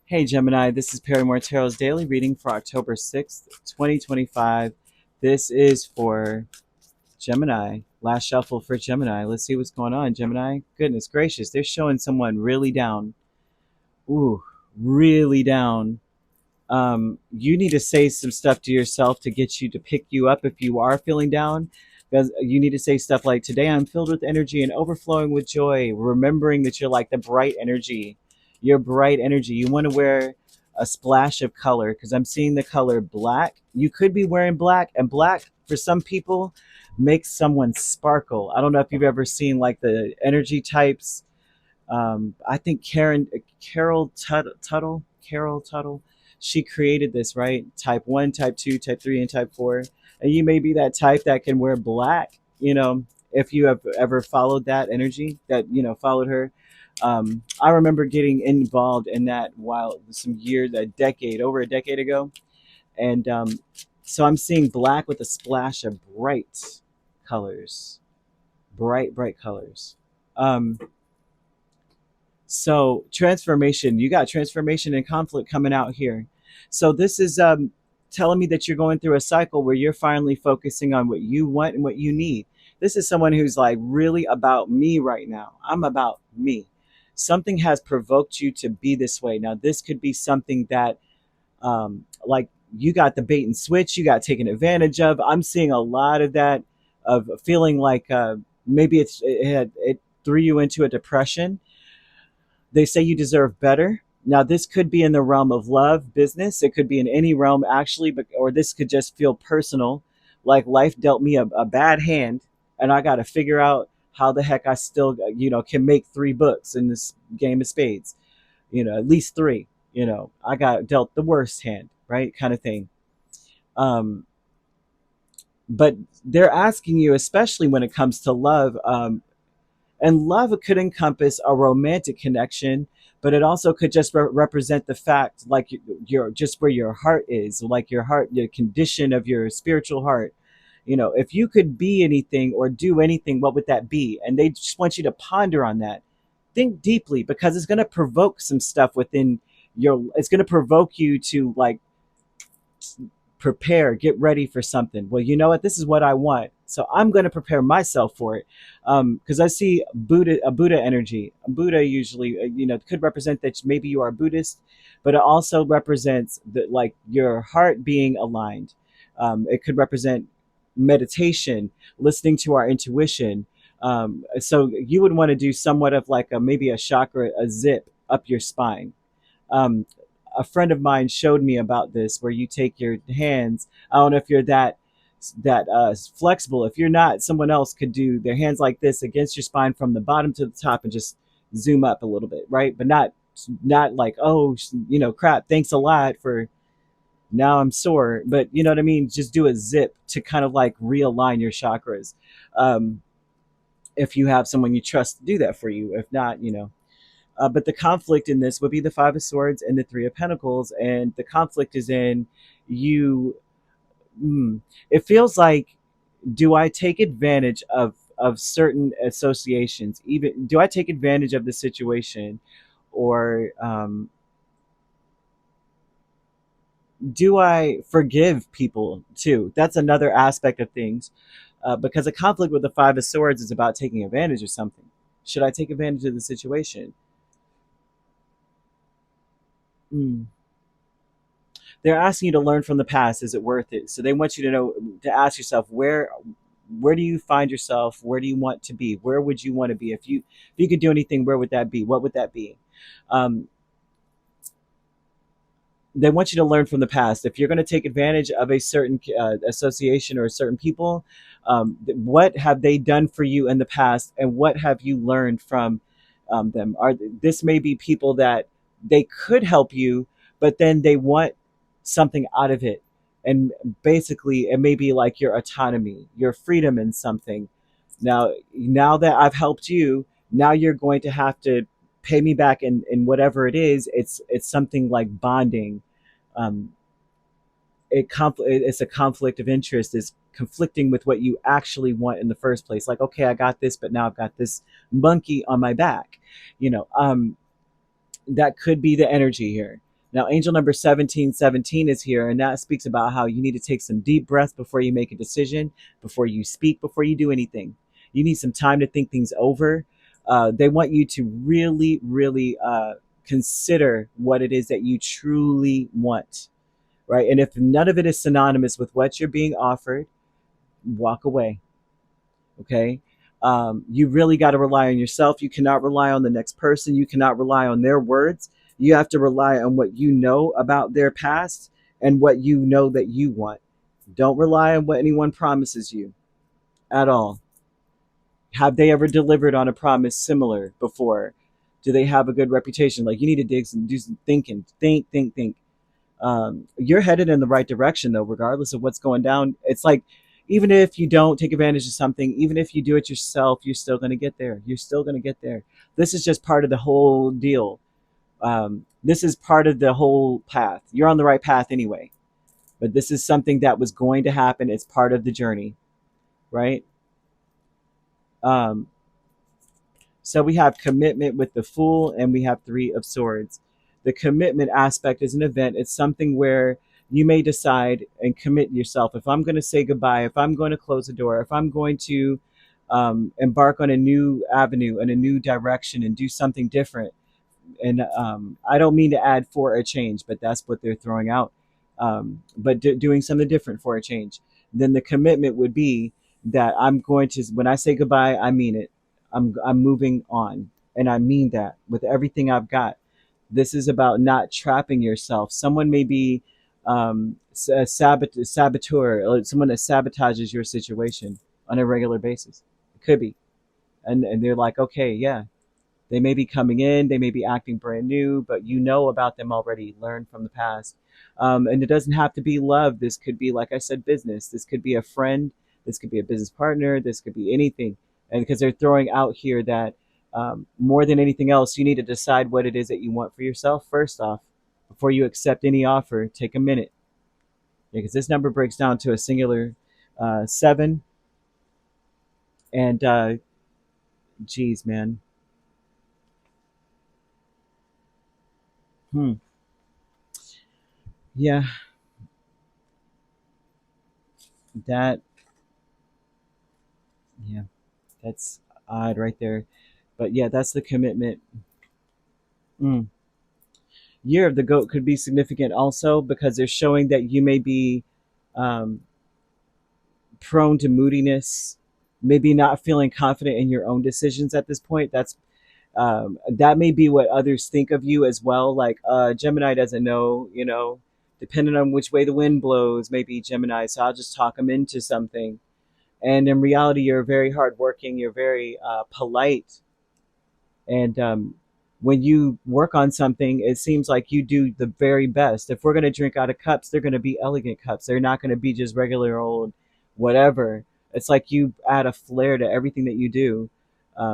Hey Gemini, this is Perrymore Tarot's daily reading for October 6th, 2025. This is for Gemini. Last shuffle for Gemini. Let's see what's going on, Gemini. Goodness gracious, they're showing someone really down. Ooh, really down. You need to say some stuff to yourself to get you to pick you up if you are feeling down. Because you need to say stuff like, today I'm filled with energy and overflowing with joy, remembering that you're like the bright energy. You're bright energy. You want to wear a splash of color because I'm seeing the color black. You could be wearing black, and black for some people makes someone sparkle. I don't know if you've ever seen like the energy types. I think Carol Tuttle, she created this, right? Type 1, type 2, type 3, and type 4. And you may be that type that can wear black, if you have ever followed that energy, followed her. I remember getting involved in that while some years, over a decade ago. And so I'm seeing black with a splash of colors, bright colors. Um, So transformation, you got transformation and conflict coming out here. So this is telling me that you're going through a cycle where you're finally focusing on what you want and what you need. This is someone who's like really about me right now. I'm about me. Something has provoked you to be this way. Now this could be something that like you got the bait and switch, you got taken advantage of. I'm seeing a lot of that, of feeling like maybe it threw you into a depression. They say you deserve better. Now, this could be in the realm of love, business. It could be in any realm, actually, but or this could just feel personal, like life dealt me a bad hand, and I got to figure out how the heck I still, can make 3 books in this game of spades. At least 3. I got dealt the worst hand, right? Kind of thing. Um, but they're asking you, especially when it comes to love, and love could encompass a romantic connection, but it also could just represent the fact, like your just where your heart is, like your heart, the condition of your spiritual heart. If you could be anything or do anything, what would that be? And they just want you to ponder on that. Think deeply, because it's going to provoke some stuff within it's going to provoke you to like prepare, get ready for something. Well, you know what? This is what I want. So I'm going to prepare myself for it. Because I see a Buddha energy. A Buddha usually, could represent that maybe you are Buddhist, but it also represents that like your heart being aligned. It could represent meditation, listening to our intuition. So you would want to do somewhat of like maybe a chakra, a zip up your spine. Um, a friend of mine showed me about this, where you take your hands. I don't know if you're that flexible. If you're not, someone else could do their hands like this against your spine from the bottom to the top and just zoom up a little bit, right? But not like, oh, crap, thanks a lot for, now I'm sore. But you know what I mean? Just do a zip to kind of like realign your chakras. Um, if you have someone you trust to do that for you. If not, but the conflict in this would be the Five of Swords and the Three of Pentacles. And the conflict is in you. It feels like, do I take advantage of certain associations? Even do I take advantage of the situation, or do I forgive people too? That's another aspect of things, because a conflict with the Five of Swords is about taking advantage of something. Should I take advantage of the situation? Mm. They're asking you to learn from the past. Is it worth it? So they want you to know, to ask yourself, where do you find yourself? Where do you want to be? Where would you want to be? If you could do anything, where would that be? What would that be? um, they want you to learn from the past. If you're going to take advantage of a certain association or certain people, what have they done for you in the past, and what have you learned from them? This may be people that they could help you, but then they want something out of it, and basically it may be like your autonomy, your freedom in something. Now that I've helped you, now you're going to have to pay me back in whatever it is. It's something like bonding. um, it's a conflict of interest. Is conflicting with what you actually want in the first place. Like, okay, I got this, but now I've got this monkey on my back. you know um, that could be the energy here. Now, angel number 1717 is here, and that speaks about how you need to take some deep breaths before you make a decision, before you speak, before you do anything. You need some time to think things over. They want you to really, really consider what it is that you truly want, right? And if none of it is synonymous with what you're being offered, walk away. Okay. You really got to rely on yourself. You cannot rely on the next person. You cannot rely on their words. You have to rely on what you know about their past and what you know that you want. Don't rely on what anyone promises you at all. Have they ever delivered on a promise similar before? Do they have a good reputation? Like, you need to dig some, do some thinking. Think. You're headed in the right direction though, regardless of what's going down. It's like, even if you don't take advantage of something, even if you do it yourself, you're still going to get there. You're still going to get there. This is just part of the whole deal. This is part of the whole path. You're on the right path anyway, but this is something that was going to happen. It's part of the journey, right? um, So we have commitment with the Fool, and we have Three of Swords. The commitment aspect is an event. It's something where you may decide and commit yourself. If I'm going to say goodbye, if I'm going to close the door, if I'm going to embark on a new avenue and a new direction and do something different. And I don't mean to add for a change, but that's what they're throwing out. But doing something different for a change. Then the commitment would be that I'm going to, when I say goodbye, I mean it. I'm moving on, and I mean that with everything I've got. This is about not trapping yourself. Someone may be a saboteur, or someone that sabotages your situation on a regular basis. It could be, and they're like, okay, yeah, they may be coming in, they may be acting brand new, but you know about them already, learn from the past. And it doesn't have to be love. This could be, like I said, business. This could be a friend. This could be a business partner. This could be anything. And because they're throwing out here that more than anything else, you need to decide what it is that you want for yourself first off. Before you accept any offer, take a minute. Because this number breaks down to a singular seven. And geez, man. Hmm. Yeah, that, yeah, that's odd right there. But yeah, that's the commitment. Mm. Year of the goat could be significant also because they're showing that you may be um, prone to moodiness, maybe not feeling confident in your own decisions at this point. That may be what others think of you as well. Like Gemini doesn't know, depending on which way the wind blows, maybe Gemini. So I'll just talk them into something. And in reality, you're very hardworking. You're very polite. And when you work on something, it seems like you do the very best. If we're going to drink out of cups, they're going to be elegant cups. They're not going to be just regular old whatever. It's like you add a flair to everything that you do.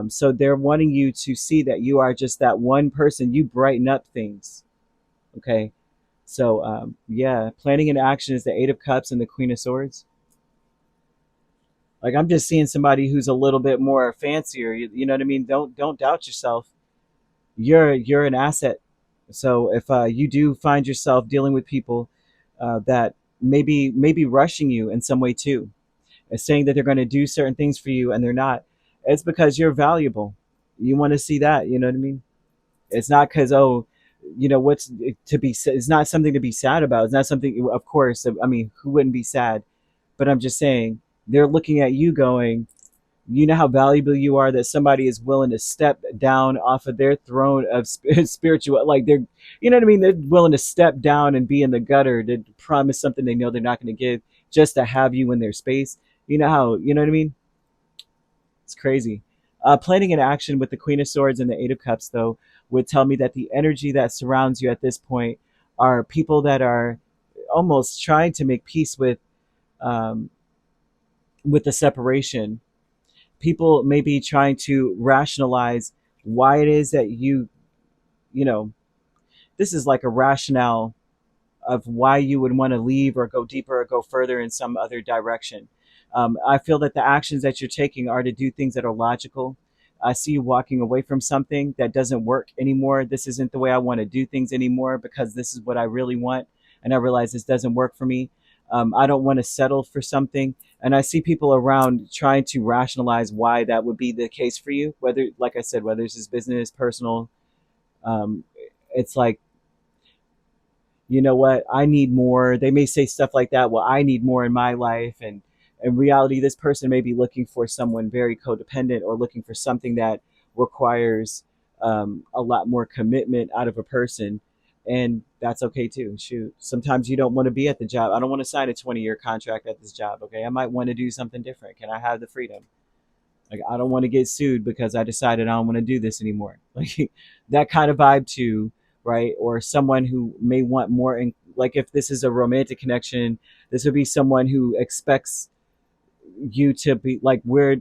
So they're wanting you to see that you are just that one person. You brighten up things. Okay. So yeah, planning in action is the Eight of Cups and the Queen of Swords. Like, I'm just seeing somebody who's a little bit more fancier. You know what I mean? Don't doubt yourself. You're an asset. So if you do find yourself dealing with people that maybe rushing you in some way too, and saying that they're going to do certain things for you and they're not, it's because you're valuable. You want to see that. You know what I mean? It's not because, oh, what's to be. It's not something to be sad about. It's not something. Of course, I mean, who wouldn't be sad? But I'm just saying they're looking at you going, you know how valuable you are, that somebody is willing to step down off of their throne of spiritual, like they're, you know what I mean, they're willing to step down and be in the gutter to promise something they know they're not going to give just to have you in their space. You know how, you know what I mean? It's crazy. Planning an action with the Queen of Swords and the Eight of Cups, though, would tell me that the energy that surrounds you at this point are people that are almost trying to make peace um, with the separation. People may be trying to rationalize why it is that you know this is like a rationale of why you would want to leave or go deeper or go further in some other direction. I feel that the actions that you're taking are to do things that are logical. I see you walking away from something that doesn't work anymore. This isn't the way I want to do things anymore because this is what I really want. And I realize this doesn't work for me. I don't want to settle for something. And I see people around trying to rationalize why that would be the case for you. Whether, like I said, whether it's just business, personal, um, it's like, you know what, I need more. They may say stuff like that. Well, I need more in my life. And in reality, this person may be looking for someone very codependent or looking for something that requires a lot more commitment out of a person. And that's okay too. Shoot, sometimes you don't want to be at the job. I don't want to sign a 20-year contract at this job. Okay, I might want to do something different. Can I have the freedom? Like, I don't want to get sued because I decided I don't want to do this anymore. Like that kind of vibe too, right? Or someone who may want more. Like if this is a romantic connection, this would be someone who expects you to be like, we're,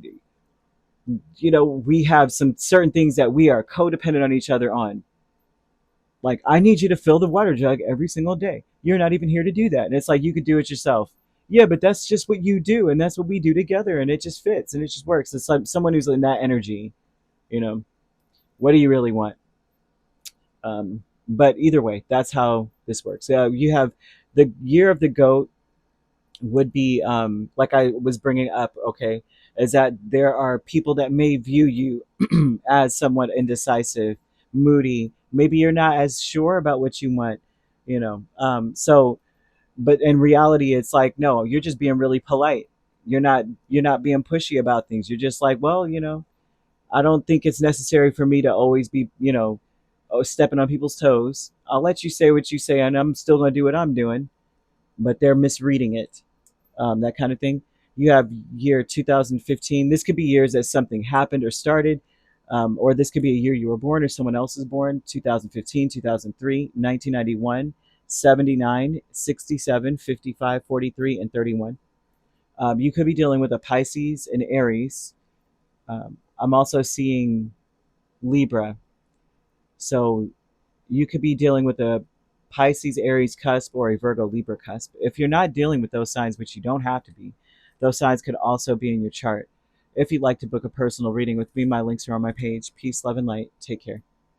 we have some certain things that we are codependent on each other on. Like, I need you to fill the water jug every single day. You're not even here to do that. And it's like, you could do it yourself. Yeah, but that's just what you do. And that's what we do together. And it just fits and it just works. It's like someone who's in that energy, you know, what do you really want? But either way, that's how this works. You have the year of the goat would be, like I was bringing up, okay, is that there are people that may view you as somewhat indecisive, moody. Maybe you're not as sure about what you want, so, but in reality, it's like, no, you're just being really polite. You're not being pushy about things. You're just like, well, I don't think it's necessary for me to always be, stepping on people's toes. I'll let you say what you say, and I'm still going to do what I'm doing, but they're misreading it, that kind of thing. You have year 2015. This could be years that something happened or started, or this could be a year you were born or someone else is born. 2015, 2003, 1991, 79, 67, 55, 43, and 31. You could be dealing with a Pisces and Aries. I'm also seeing Libra. So you could be dealing with a Pisces Aries cusp or a Virgo Libra cusp. If you're not dealing with those signs, which you don't have to be, those signs could also be in your chart. If you'd like to book a personal reading with me, my links are on my page. Peace, love, and light. Take care.